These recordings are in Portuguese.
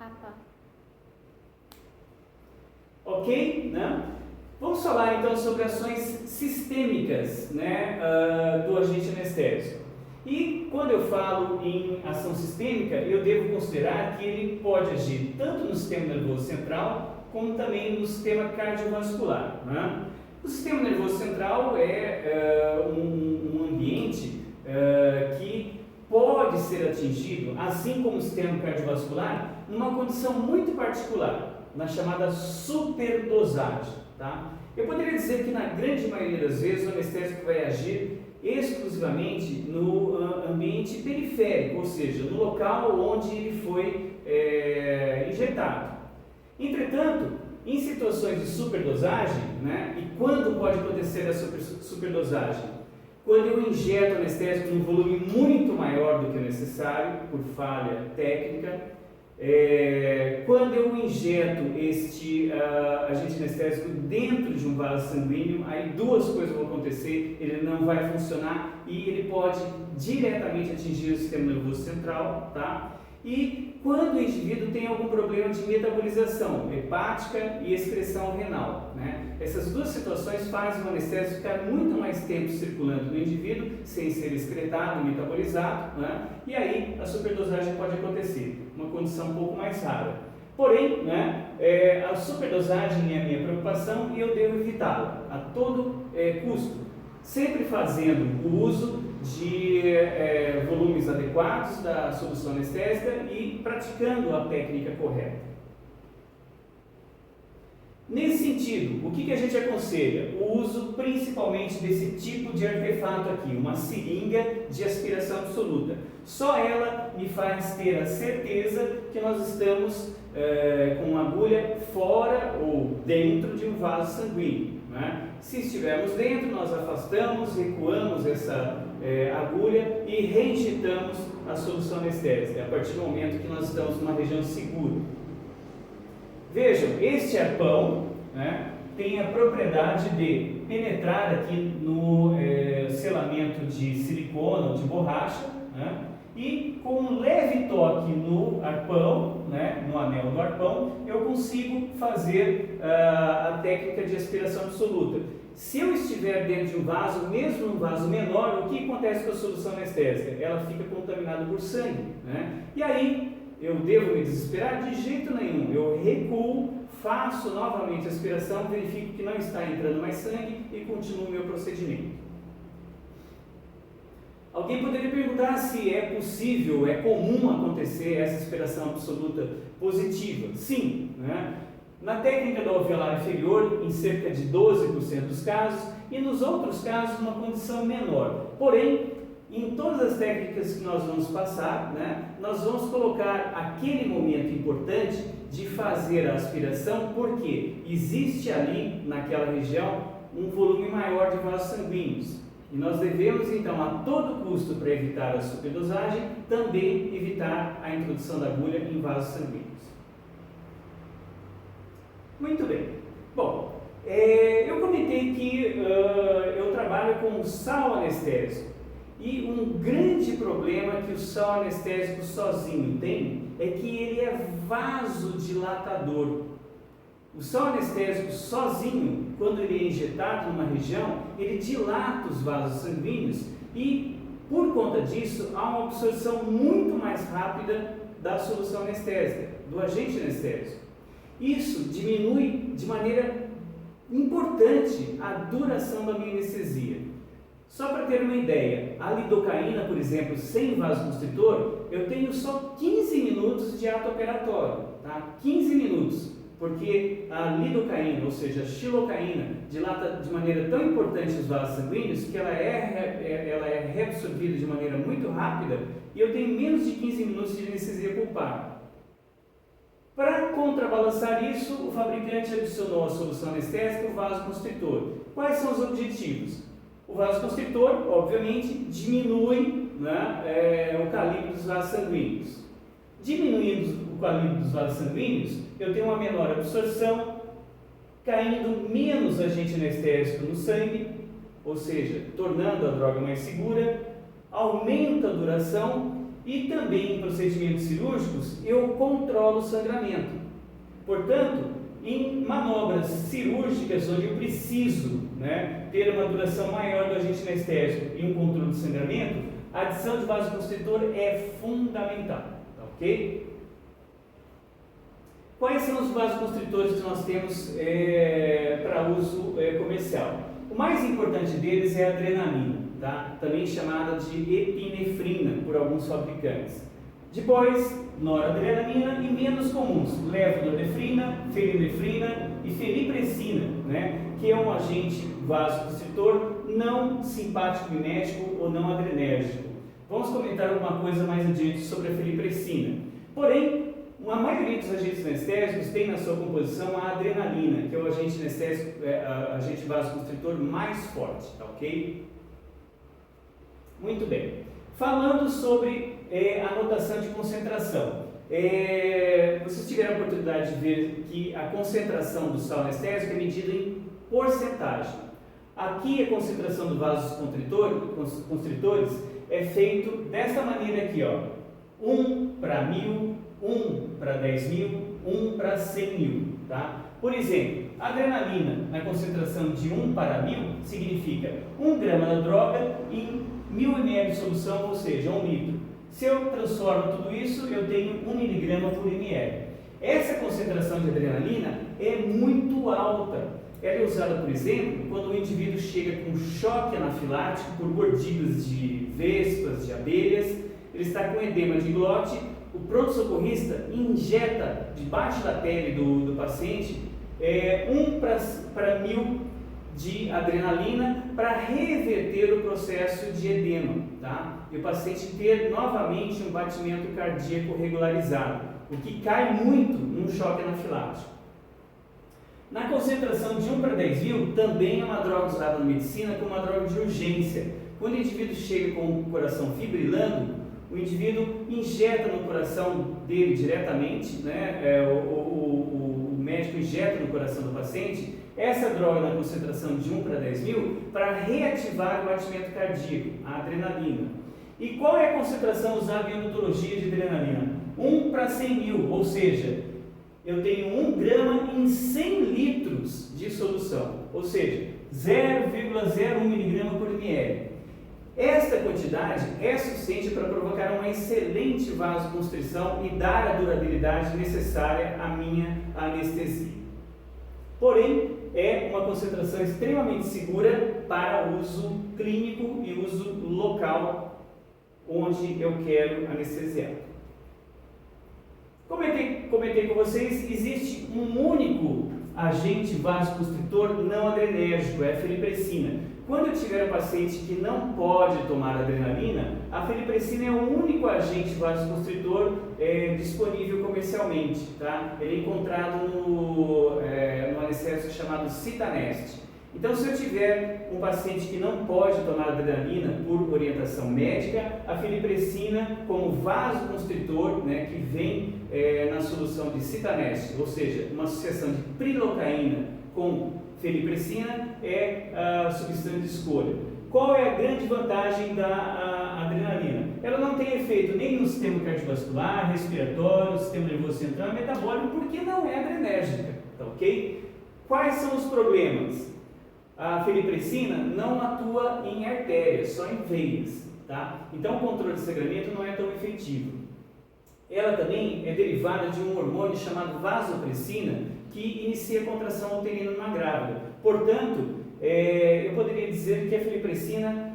Capa. Ok? Né? Vamos falar então sobre ações sistêmicas, né, do agente anestésico. E quando eu falo em ação sistêmica, eu devo considerar que ele pode agir tanto no sistema nervoso central, como também no sistema cardiovascular. Né? O sistema nervoso central é um ambiente que pode ser atingido, assim como o sistema cardiovascular, numa condição muito particular, na chamada superdosagem. Tá? Eu poderia dizer que na grande maioria das vezes o anestésico vai agir exclusivamente no ambiente periférico, ou seja, no local onde ele foi injetado. Entretanto, em situações de superdosagem, né, e quando pode acontecer a superdosagem? Quando eu injeto anestésico num volume muito maior do que o necessário, por falha técnica, quando eu injeto este agente anestésico dentro de um vaso sanguíneo, aí duas coisas vão acontecer: ele não vai funcionar e ele pode diretamente atingir o sistema nervoso central, tá? E quando o indivíduo tem algum problema de metabolização hepática e excreção renal, né? Essas duas situações fazem o anestésico ficar muito mais tempo circulando no indivíduo, sem ser excretado e metabolizado, né? E aí a superdosagem pode acontecer, uma condição um pouco mais rara. Porém, né, a superdosagem é a minha preocupação e eu devo evitá-la a todo custo, sempre fazendo o uso de volumes adequados da solução anestésica e praticando a técnica correta. Nesse sentido, o que a gente aconselha? O uso principalmente desse tipo de artefato aqui, uma seringa de aspiração absoluta. Só ela me faz ter a certeza que nós estamos com uma agulha fora ou dentro de um vaso sanguíneo, né? Se estivermos dentro, nós afastamos, recuamos essa agulha e reinjetamos a solução anestésica, a partir do momento que nós estamos numa região segura. Vejam, este arpão, né, tem a propriedade de penetrar aqui no selamento de silicone ou de borracha, né, e com um leve toque no arpão, né, no anel do arpão, eu consigo fazer a técnica de aspiração absoluta. Se eu estiver dentro de um vaso, mesmo num vaso menor, o que acontece com a solução anestésica? Ela fica contaminada por sangue, né? E aí, eu devo me desesperar? De jeito nenhum. Eu recuo, faço novamente a aspiração, verifico que não está entrando mais sangue e continuo o meu procedimento. Alguém poderia perguntar se é possível, é comum acontecer essa aspiração absoluta positiva? Sim, né? Na técnica do alveolar inferior, em cerca de 12% dos casos, e nos outros casos, uma condição menor. Porém, em todas as técnicas que nós vamos passar, né, nós vamos colocar aquele momento importante de fazer a aspiração, porque existe ali, naquela região, um volume maior de vasos sanguíneos. E nós devemos, então, a todo custo, para evitar a superdosagem, também evitar a introdução da agulha em vasos sanguíneos. Muito bem. Bom, eu comentei que eu trabalho com sal anestésico. E um grande problema que o sal anestésico sozinho tem é que ele é vasodilatador. O sal anestésico sozinho, quando ele é injetado numa região, ele dilata os vasos sanguíneos e, por conta disso, há uma absorção muito mais rápida da solução anestésica, do agente anestésico. Isso diminui de maneira importante a duração da minha anestesia. Só para ter uma ideia, a lidocaína, por exemplo, sem vasoconstritor, eu tenho só 15 minutos de ato operatório, tá? 15 minutos, porque a lidocaína, ou seja, a xilocaína, dilata de maneira tão importante os vasos sanguíneos que ela é reabsorvida de maneira muito rápida e eu tenho menos de 15 minutos de anestesia pulpar. Para contrabalançar isso, o fabricante adicionou à solução anestésica o vasoconstritor. Quais são os objetivos? O vasoconstritor, obviamente, diminui, né, o calibre dos vasos sanguíneos. Diminuindo o calibre dos vasos sanguíneos, eu tenho uma menor absorção, caindo menos agente anestésico no sangue, ou seja, tornando a droga mais segura, aumenta a duração E também em procedimentos cirúrgicos eu controlo o sangramento. Portanto, em manobras cirúrgicas onde eu preciso, né, ter uma duração maior do agente anestésico e um controle do sangramento, a adição de vasoconstritor é fundamental, tá, ok? Quais são os vasoconstritores que nós temos para uso comercial? O mais importante deles é a adrenalina, tá? Também chamada de epinefrina por alguns fabricantes. Depois, noradrenalina e menos comuns, levonorefrina, felinefrina e felipressina, né? Que é um agente vasoconstritor não simpático mimético ou não adrenérgico. Vamos comentar alguma coisa mais adiante sobre a felipressina. Porém, a maioria dos agentes anestésicos tem na sua composição a adrenalina, que é o agente anestésico, agente vasoconstritor mais forte, tá, ok? Muito bem. Falando sobre a notação de concentração. Vocês tiveram a oportunidade de ver que a concentração do sal anestésico é medida em porcentagem. Aqui a concentração dos vasos constritores é feito desta maneira aqui, ó. 1 para 1000, 1 para 10.000, 1 para 100.000, tá? Por exemplo, a adrenalina na concentração de 1 para 1000 significa 1 grama da droga em 1000 ml de solução, ou seja, 1 litro. Se eu transformo tudo isso, eu tenho 1 miligrama por ml. Essa concentração de adrenalina é muito alta. Ela é usada, por exemplo, quando o indivíduo chega com choque anafilático por mordidas de vespas, de abelhas, ele está com edema de glote, o pronto-socorrista injeta debaixo da pele do paciente 1 para 1000 de adrenalina para reverter o processo de edema, tá? E o paciente ter novamente um batimento cardíaco regularizado, o que cai muito num choque anafilático. Na concentração de 1 para 10.000, também é uma droga usada na medicina como uma droga de urgência. Quando o indivíduo chega com o coração fibrilando, o indivíduo injeta no coração dele diretamente, né? O médico injeta no coração do paciente essa droga na concentração de 1 para 10.000 para reativar o batimento cardíaco, a adrenalina. E qual é a concentração usada em odontologia de adrenalina? 1 para 100.000, ou seja, eu tenho 1 grama em 100 litros de solução, ou seja, 0,01 miligrama por ml. Esta quantidade é suficiente para provocar uma excelente vasoconstrição e dar a durabilidade necessária à minha anestesia. Porém, é uma concentração extremamente segura para uso clínico e uso local onde eu quero anestesiar. Comentei com vocês, existe um único agente vasoconstritor não adrenérgico, é a felipressina. Quando eu tiver um paciente que não pode tomar adrenalina, a felipressina é o único agente vasoconstritor disponível comercialmente, tá? Ele é encontrado no anestésico chamado Citanest. Então, se eu tiver um paciente que não pode tomar adrenalina por orientação médica, a felipressina como vasoconstritor, né, que vem na solução de Citanest, ou seja, uma associação de prilocaína com felipressina é a substância de escolha. Qual é a grande vantagem da adrenalina? Ela não tem efeito nem no sistema cardiovascular, respiratório, sistema nervoso central, metabólico, porque não é adrenérgica, tá ok? Quais são os problemas? A felipressina não atua em artérias, só em veias, tá? Então o controle de sangramento não é tão efetivo. Ela também é derivada de um hormônio chamado vasopressina, que inicia a contração uterina numa grávida. Portanto, eu poderia dizer que a felipressina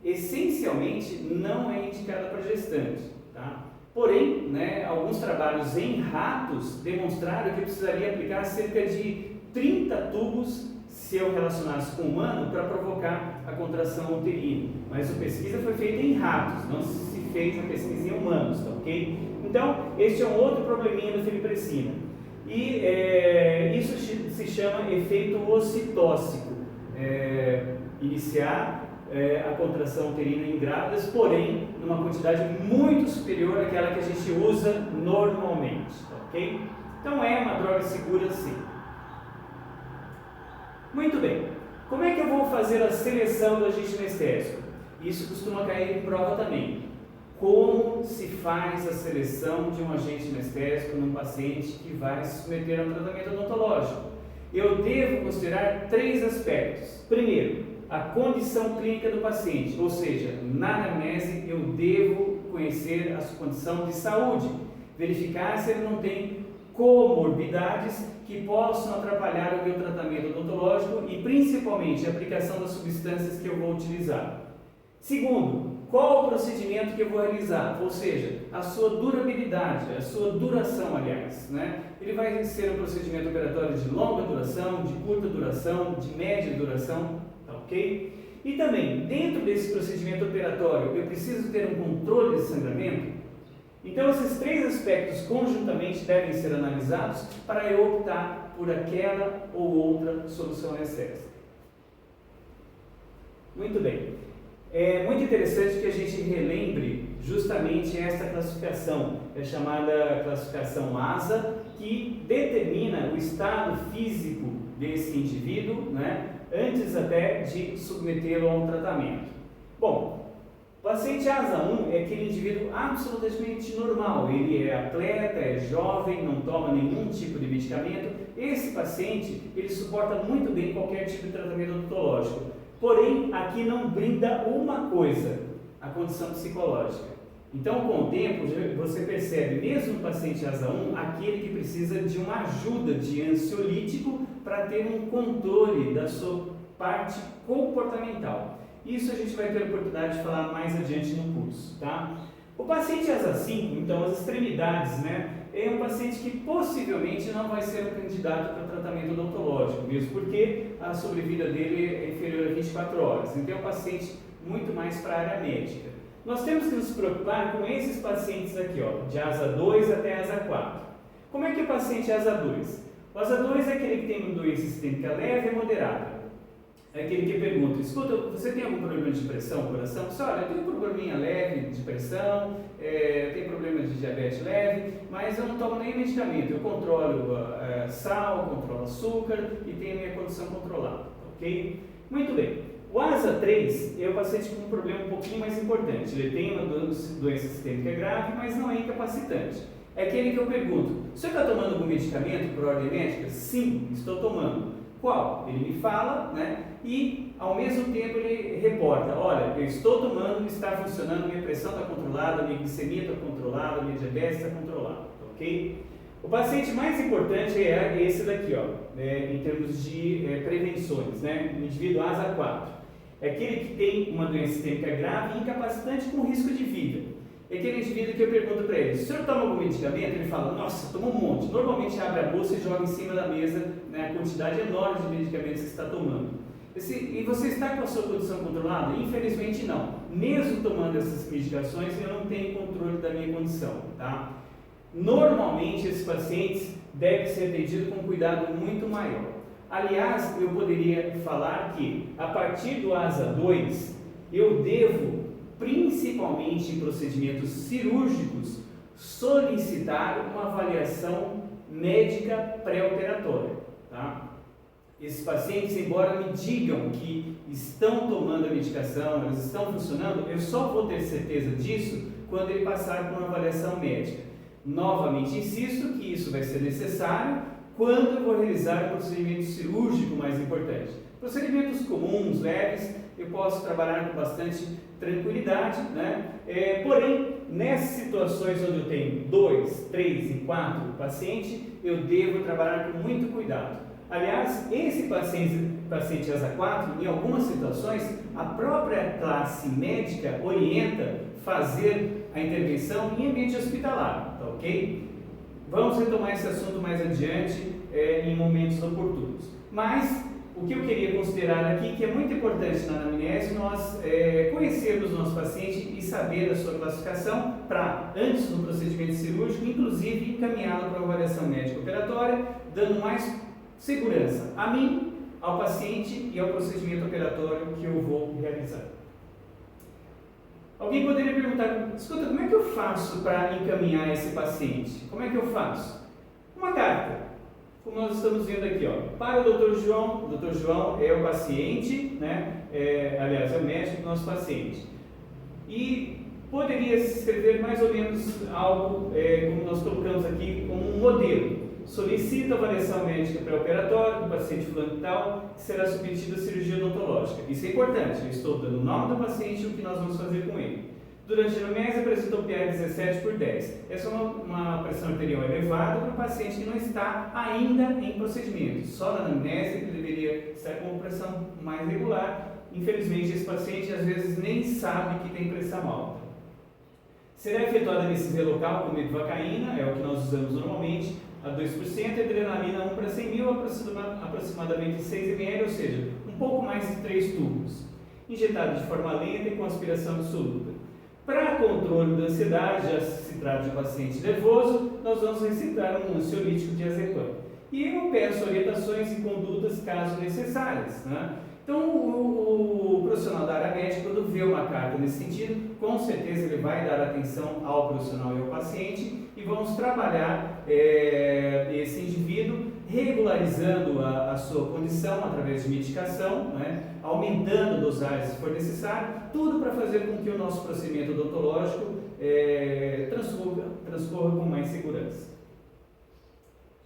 essencialmente não é indicada para gestante, tá? Porém, né, alguns trabalhos em ratos demonstraram que eu precisaria aplicar cerca de 30 tubos se eu relacionasse com o humano para provocar a contração uterina. Mas a pesquisa foi feita em ratos, não se fez a pesquisa em humanos, tá ok? Então, este é um outro probleminha da felipressina. E isso se chama efeito ocitóxico. Iniciar a contração uterina em grávidas, porém, numa quantidade muito superior àquela que a gente usa normalmente, tá ok? Então é uma droga segura sim. Muito bem. Como é que eu vou fazer a seleção do agente anestésico? Isso costuma cair em prova também. como se faz a seleção de um agente anestésico num paciente que vai se submeter a um tratamento odontológico. Eu devo considerar 3 aspectos. Primeiro, a condição clínica do paciente, ou seja, na anamnese eu devo conhecer a sua condição de saúde, verificar se ele não tem comorbidades que possam atrapalhar o meu tratamento odontológico e principalmente a aplicação das substâncias que eu vou utilizar. Segundo, qual o procedimento que eu vou realizar, ou seja, a sua durabilidade, a sua duração, aliás, né? Ele vai ser um procedimento operatório de longa duração, de curta duração, de média duração, tá ok? E também, dentro desse procedimento operatório, eu preciso ter um controle de sangramento. Então, esses 3 aspectos conjuntamente devem ser analisados para eu optar por aquela ou outra solução anestésica. Muito bem. É muito interessante que a gente relembre justamente esta classificação, é chamada classificação ASA, que determina o estado físico desse indivíduo, né, antes até de submetê-lo a um tratamento. Bom, o paciente ASA 1 é aquele indivíduo absolutamente normal, ele é atleta, é jovem, não toma nenhum tipo de medicamento. Esse paciente, ele suporta muito bem qualquer tipo de tratamento odontológico. Porém, aqui não brinda uma coisa, a condição psicológica. Então, com o tempo, você percebe, mesmo no paciente ASA 1, aquele que precisa de uma ajuda de ansiolítico para ter um controle da sua parte comportamental. Isso a gente vai ter a oportunidade de falar mais adiante no curso, tá? O paciente ASA 5, então, as extremidades, né? É um paciente que possivelmente não vai ser um candidato para tratamento odontológico, mesmo porque a sobrevida dele é inferior a 24 horas. Então é um paciente muito mais para a área médica. Nós temos que nos preocupar com esses pacientes aqui, ó, de ASA 2 até ASA 4. Como é que é o paciente ASA 2? O ASA 2 é aquele que tem uma doença sistêmica leve e moderada. É aquele que pergunta, escuta, você tem algum problema de pressão, coração? Você, olha, eu tenho um probleminha leve de pressão, tenho problema de diabetes leve, mas eu não tomo nenhum medicamento, eu controlo sal, controlo açúcar e tenho a minha condição controlada, ok? Muito bem. O ASA 3 é o paciente com um problema um pouquinho mais importante, ele tem uma doença sistêmica grave, mas não é incapacitante. É aquele que eu pergunto, você está tomando algum medicamento por ordem médica? Sim, estou tomando. Qual? Ele me fala, né? E ao mesmo tempo ele reporta, olha, eu estou tomando, está funcionando, minha pressão está controlada, minha glicemia está controlada, minha diabetes está controlada, ok? O paciente mais importante é esse daqui, ó, em termos de prevenções, né? O indivíduo ASA 4. É aquele que tem uma doença sistêmica grave e incapacitante com risco de vida. É aquele indivíduo que eu pergunto para ele, se o senhor toma algum medicamento? Ele fala, nossa, toma um monte. Normalmente abre a bolsa e joga em cima da mesa, né, a quantidade enorme de medicamentos que está tomando. E você está com a sua condição controlada? Infelizmente não. Mesmo tomando essas medicações, eu não tenho controle da minha condição, tá? Normalmente esses pacientes devem ser atendidos com um cuidado muito maior. Aliás, eu poderia falar que a partir do ASA 2, eu devo, principalmente em procedimentos cirúrgicos, solicitar uma avaliação médica pré-operatória, tá? Esses pacientes, embora me digam que estão tomando a medicação, eles estão funcionando, eu só vou ter certeza disso quando ele passar por uma avaliação médica. Novamente insisto que isso vai ser necessário quando eu vou realizar o procedimento cirúrgico mais importante. Procedimentos comuns, leves, eu posso trabalhar com bastante tranquilidade, né? Porém, nessas situações onde eu tenho 2, 3 e 4 pacientes, eu devo trabalhar com muito cuidado. Aliás, esse paciente ASA 4, em algumas situações, a própria classe médica orienta fazer a intervenção em ambiente hospitalar, tá ok? Vamos retomar esse assunto mais adiante em momentos oportunos. Mas o que eu queria considerar aqui, que é muito importante na anamnese, nós conhecermos o nosso paciente e saber a sua classificação para, antes do procedimento cirúrgico, inclusive encaminhá-lo para a avaliação médica operatória, dando mais segurança a mim, ao paciente e ao procedimento operatório que eu vou realizar. Alguém poderia perguntar, escuta, como é que eu faço para encaminhar esse paciente? Como é que eu faço? Uma carta, como nós estamos vendo aqui, ó, para o Dr. João. O Dr. João é o paciente, né? Aliás, é o médico do nosso paciente. E poderia se escrever mais ou menos algo, como nós colocamos aqui, como um modelo. Solicita avaliação médica pré-operatória do paciente fulano e tal, que será submetido à cirurgia odontológica. Isso é importante, eu estou dando o nome do paciente e o que nós vamos fazer com ele. Durante a anamnese apresentou PA 17/10. Essa é uma pressão arterial elevada para o paciente que não está ainda em procedimento. Só na anamnese ele deveria estar com uma pressão mais regular. Infelizmente, esse paciente às vezes nem sabe que tem pressão alta. Será efetuada anestesia local com mepivacaína, é o que nós usamos normalmente, a 2%, e adrenalina 1 para 100 mil, aproximadamente 6 ml, ou seja, um pouco mais de 3 tubos. Injetado de forma lenta e com aspiração absoluta. Para controle da ansiedade, já se trata de um paciente nervoso, nós vamos receitar um ansiolítico diazepam. E eu peço orientações e condutas caso necessárias, né? Então, o profissional da área médica, quando vê uma carta nesse sentido, com certeza ele vai dar atenção ao profissional e ao paciente e vamos trabalhar esse indivíduo regularizando a sua condição através de medicação, né? Aumentando a dosagem se for necessário, tudo para fazer com que o nosso procedimento odontológico transcorra com mais segurança.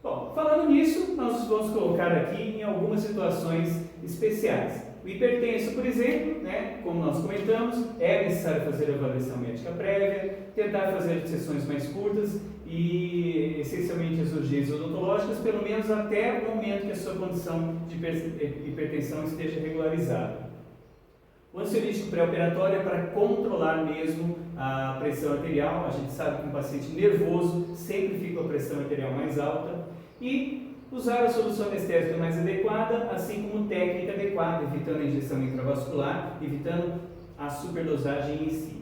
Bom, falando nisso, nós vamos colocar aqui em algumas situações especiais. O hipertenso, por exemplo, né, como nós comentamos, é necessário fazer avaliação médica prévia, tentar fazer sessões mais curtas e, essencialmente, as urgências odontológicas, pelo menos até o momento que a sua condição de hipertensão esteja regularizada. O ansiolítico pré-operatório é para controlar mesmo a pressão arterial. A gente sabe que um paciente nervoso sempre fica com a pressão arterial mais alta. E usar a solução anestésica mais adequada, assim como técnica adequada, evitando a injeção intravascular, evitando a superdosagem em si.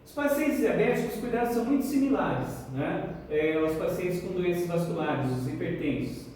Os pacientes diabéticos, os cuidados são muito similares, né? Aos pacientes com doenças vasculares, os hipertensos.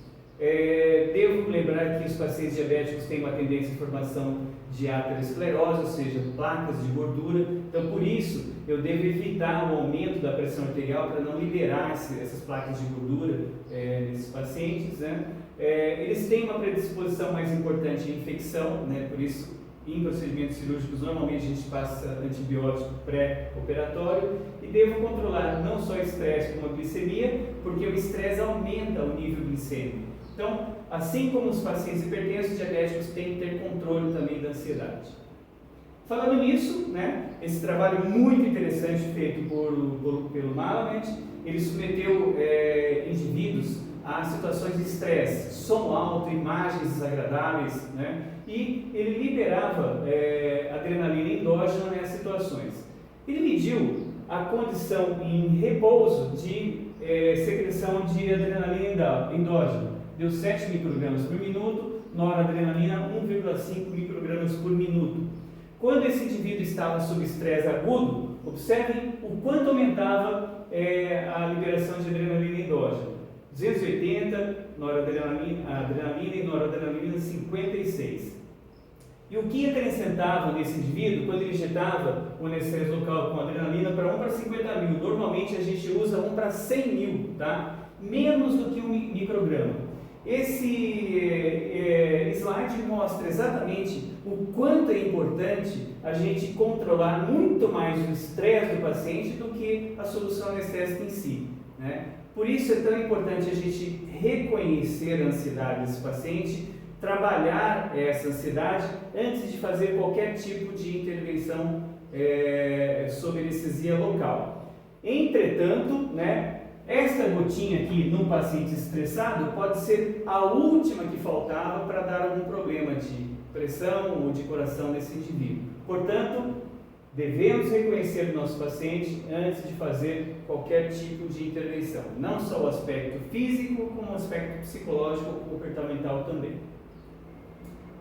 Devo lembrar que os pacientes diabéticos têm uma tendência à formação de aterosclerose, ou seja, placas de gordura. Então, por isso, eu devo evitar o aumento da pressão arterial para não liberar essas placas de gordura nesses pacientes, né? Eles têm uma predisposição mais importante à infecção, né? Por isso, em procedimentos cirúrgicos, normalmente a gente passa antibiótico pré-operatório e devo controlar não só o estresse como a glicemia, porque o estresse aumenta o nível glicêmico. Então, assim como os pacientes hipertensos, diabéticos têm que ter controle também da ansiedade. Falando nisso, né, esse trabalho muito interessante feito pelo Malamed, ele submeteu indivíduos a situações de estresse, som alto, imagens desagradáveis, né, e ele liberava adrenalina endógena nessas situações. Ele mediu a condição em repouso de secreção de adrenalina endógena. Deu 7 microgramas por minuto, noradrenalina 1,5 microgramas por minuto. Quando esse indivíduo estava sob estresse agudo, observem o quanto aumentava a liberação de adrenalina endógena. 280, adrenalina e noradrenalina 56. E o que acrescentava nesse indivíduo quando ele injetava o anestésico local com adrenalina para 1 para 50 mil? Normalmente a gente usa 1 para 100 mil, tá? Menos do que 1 micrograma. Esse slide mostra exatamente o quanto é importante a gente controlar muito mais o estresse do paciente do que a solução anestésica em si, né? Por isso é tão importante a gente reconhecer a ansiedade desse paciente, trabalhar essa ansiedade antes de fazer qualquer tipo de intervenção sob anestesia local. Entretanto, né, esta gotinha aqui num paciente estressado pode ser a última que faltava para dar algum problema de pressão ou de coração nesse indivíduo. Portanto, devemos reconhecer o nosso paciente antes de fazer qualquer tipo de intervenção. Não só o aspecto físico, como o aspecto psicológico ou comportamental também.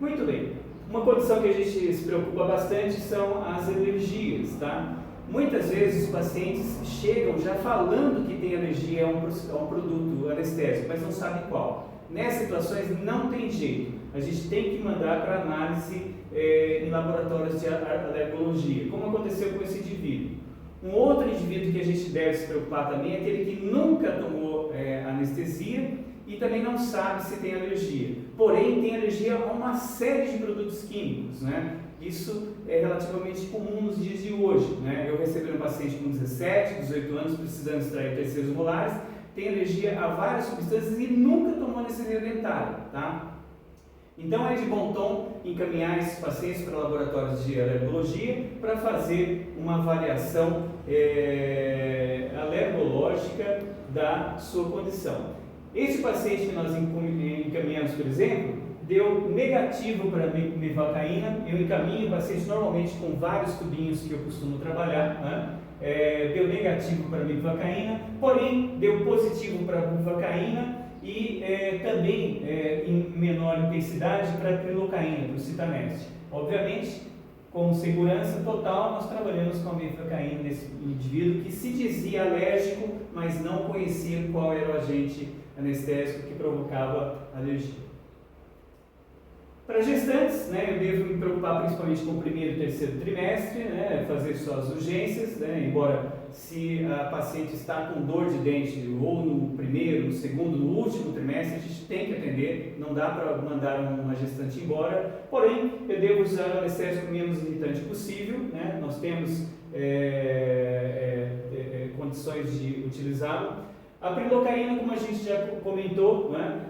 Muito bem. Uma condição que a gente se preocupa bastante são as alergias, tá? Muitas vezes os pacientes chegam já falando que tem alergia a um produto anestésico, mas não sabe qual. Nessas situações não tem jeito, a gente tem que mandar para análise em laboratórios de alergologia, como aconteceu com esse indivíduo. Um outro indivíduo que a gente deve se preocupar também é aquele que nunca tomou anestesia e também não sabe se tem alergia. Porém, tem alergia a uma série de produtos químicos, né? Isso é relativamente comum nos dias de hoje, né? Eu recebi um paciente com 17, 18 anos precisando extrair terceiros molares, tem alergia a várias substâncias e nunca tomou anestesia dentária, tá? Então é de bom tom encaminhar esses pacientes para laboratórios de alergologia para fazer uma avaliação alergológica da sua condição. Esse paciente que nós encaminhamos, por exemplo, deu negativo para mevalcaína. Eu encaminho o paciente normalmente com vários tubinhos que eu costumo trabalhar, né? Deu negativo para mevalcaína, porém deu positivo para buvalcaína e também em menor intensidade para prilocaína, para o citaneste. Obviamente, com segurança total, nós trabalhamos com a mevalcaína nesse indivíduo que se dizia alérgico, mas não conhecia qual era o agente anestésico que provocava alergia. Para gestantes, né, eu devo me preocupar principalmente com o primeiro e terceiro trimestre, né, fazer só as urgências, né, embora se a paciente está com dor de dente ou no primeiro, no segundo, no último trimestre, a gente tem que atender, não dá para mandar uma gestante embora, porém eu devo usar o anestésico o menos irritante possível, né, nós temos condições de utilizá-lo. A prilocaína, como a gente já comentou, né,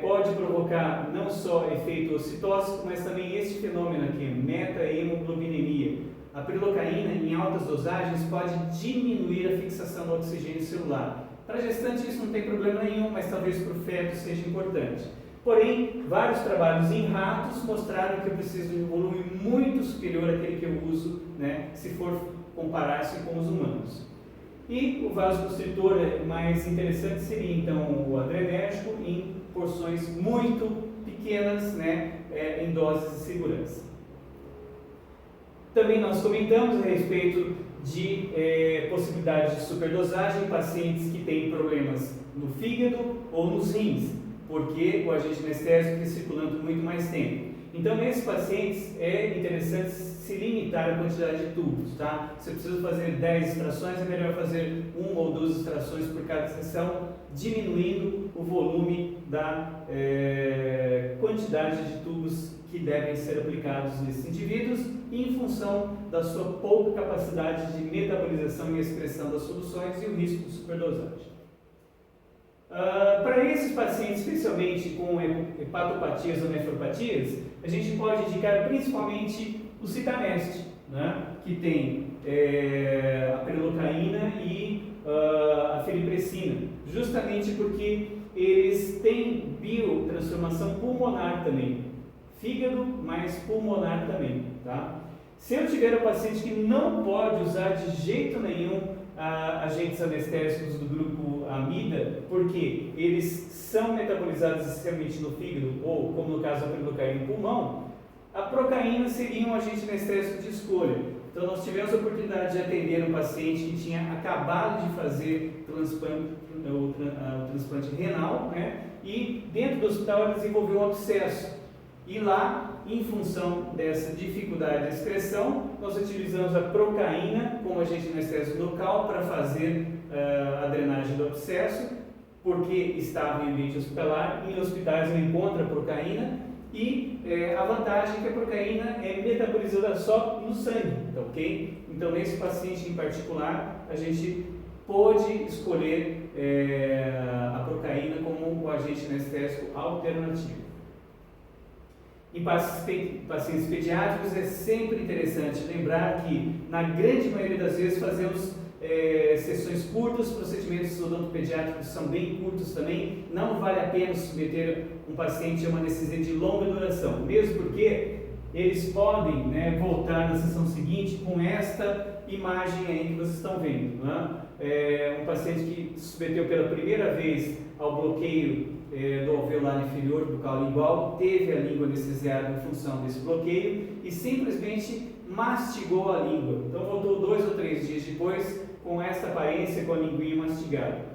pode provocar não só efeito ocitóxico, mas também este fenômeno aqui, meta-hemoglobinemia. A prilocaína, em altas dosagens, pode diminuir a fixação do oxigênio celular. Para a gestante isso não tem problema nenhum, mas talvez para o feto seja importante. Porém, vários trabalhos em ratos mostraram que eu preciso de um volume muito superior àquele que eu uso, né, se for comparar-se com os humanos. E o vasoconstritor mais interessante seria então o adrenérgico em porções muito pequenas, né, em doses de segurança. Também nós comentamos a respeito de possibilidade de superdosagem em pacientes que têm problemas no fígado ou nos rins, porque o agente anestésico fica circulando muito mais tempo. Então, nesses pacientes é interessante se limitar a quantidade de tubos, tá? Se eu preciso fazer 10 extrações, é melhor fazer 1 ou 2 extrações por cada sessão, diminuindo o volume da quantidade de tubos que devem ser aplicados nesses indivíduos, em função da sua pouca capacidade de metabolização e excreção das soluções e o risco de superdosagem. Para esses pacientes, especialmente com hepatopatias ou nefropatias, a gente pode indicar principalmente o citaneste, né, que tem a prilocaína e a feripressina, justamente porque eles têm biotransformação pulmonar também, fígado mais pulmonar também, tá? Se eu tiver um paciente que não pode usar de jeito nenhum agentes anestésicos do grupo amida, porque eles são metabolizados essencialmente no fígado, ou como no caso da prilocaína no pulmão, a procaína seria um agente anestésico de escolha. Então nós tivemos a oportunidade de atender um paciente que tinha acabado de fazer o transplante renal, né, e dentro do hospital ele desenvolveu um abscesso. E lá, em função dessa dificuldade de excreção, nós utilizamos a procaína como agente anestésico local para fazer a drenagem do abscesso, porque estava em ambiente hospitalar. Em hospitais não encontra a procaína e a vantagem é que a procaína é metabolizada só no sangue, tá, ok? Então, nesse paciente em particular, a gente pôde escolher a procaína como o agente anestésico alternativo. Em pacientes pediátricos é sempre interessante lembrar que, na grande maioria das vezes, fazemos sessões curtas, procedimentos odontopediátricos são bem curtos também, não vale a pena submeter um paciente a uma anestesia de longa duração, mesmo porque eles podem, né, voltar na sessão seguinte com esta imagem aí que vocês estão vendo, né? Um paciente que submeteu pela primeira vez ao bloqueio do alveolar inferior bucal lingual, teve a língua anestesiada em função desse bloqueio e simplesmente mastigou a língua. Então voltou 2 ou 3 dias depois com essa aparência, com a linguinha mastigada.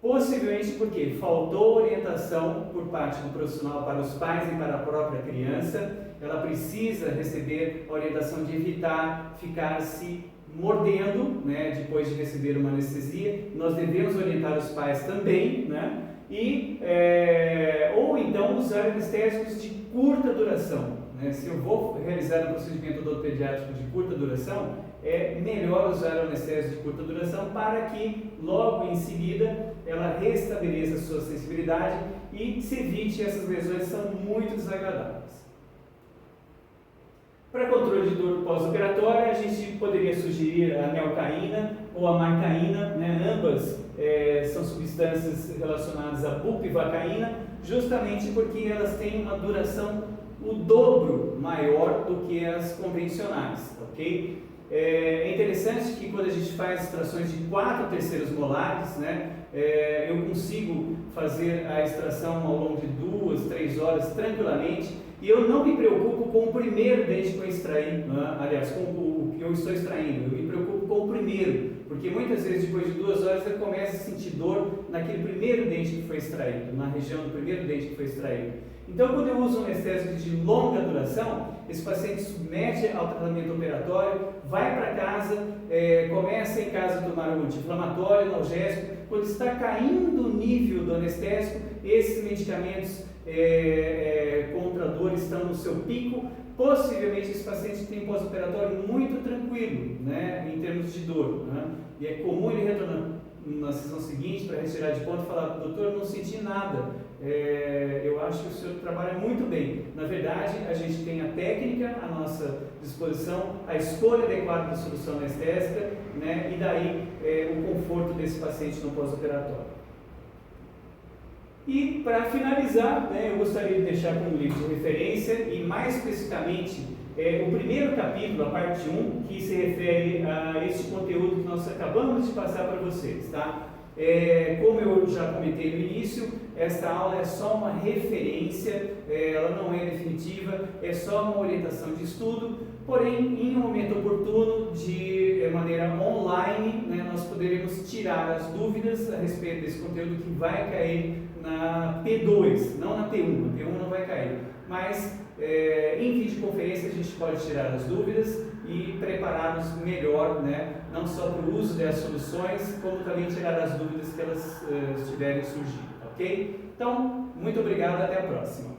Possivelmente porque faltou orientação por parte do profissional para os pais e para a própria criança. Ela precisa receber a orientação de evitar ficar se mordendo, né, depois de receber uma anestesia. Nós devemos orientar os pais também, né, ou então usar anestésicos de curta duração. Né? Se eu vou realizar um procedimento odontopediátrico de curta duração, é melhor usar o anestésico de curta duração para que logo em seguida ela restabeleça a sua sensibilidade e se evite essas lesões que são muito desagradáveis. Para controle de dor pós-operatória, a gente poderia sugerir a Nelcaína ou a Marcaína, né? Ambas são substâncias relacionadas à bupivacaína, justamente porque elas têm uma duração o dobro maior do que as convencionais, ok? É interessante que quando a gente faz extrações de 4/3 molares, né, eu consigo fazer a extração ao longo de 2, 3 horas tranquilamente, e eu não me preocupo com o primeiro dente que eu extraí, né? Aliás, com o que eu estou extraindo, eu me preocupo com o primeiro, porque muitas vezes depois de 2 horas eu começo a sentir dor naquele primeiro dente que foi extraído, na região do primeiro dente que foi extraído. Então, quando eu uso um anestésico de longa duração, esse paciente submete ao tratamento operatório, vai para casa, começa em casa a tomar um anti-inflamatório, analgésico. Quando está caindo o nível do anestésico, esses medicamentos contra a dor estão no seu pico. Possivelmente esse paciente tem um pós-operatório muito tranquilo, né, em termos de dor, né? E é comum ele retornar na sessão seguinte para retirar de ponto e falar: doutor, eu não senti nada, eu acho que o senhor trabalha muito bem. Na verdade, a gente tem a técnica à nossa disposição, a escolha adequada da solução anestésica, né, e daí o conforto desse paciente no pós-operatório. E para finalizar, né, eu gostaria de deixar como livro de referência, e mais especificamente o primeiro capítulo, a parte 1, que se refere a este conteúdo que nós acabamos de passar para vocês, tá? Como eu já comentei no início, esta aula é só uma referência, ela não é definitiva, é só uma orientação de estudo, porém, em um momento oportuno, de maneira online, né, nós poderemos tirar as dúvidas a respeito desse conteúdo que vai cair na P2, não na T1, a T1 não vai cair, mas em videoconferência a gente pode tirar as dúvidas e preparar-nos melhor, né, não só para o uso das soluções, como também tirar as dúvidas que elas estiverem surgindo, ok? Então, muito obrigado, até a próxima.